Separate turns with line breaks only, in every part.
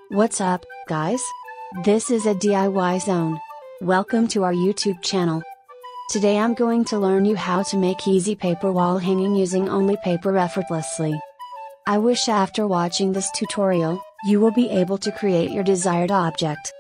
What's up, guys? This is a DIY zone. Welcome to our YouTube channel. Today I'm going to learn you how to make easy paper wall hanging using only paper effortlessly. I wish after watching this tutorial, you will be able to create your desired object.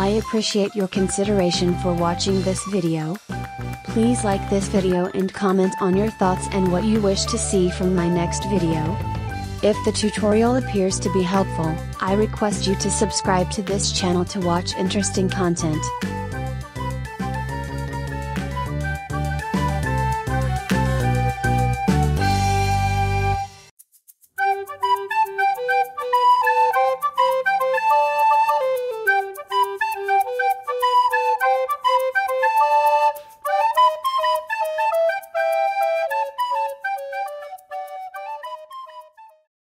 I appreciate your consideration for watching this video. Please like this video and comment on your thoughts and what you wish to see from my next video. If the tutorial appears to be helpful, I request you to subscribe to this channel to watch interesting content.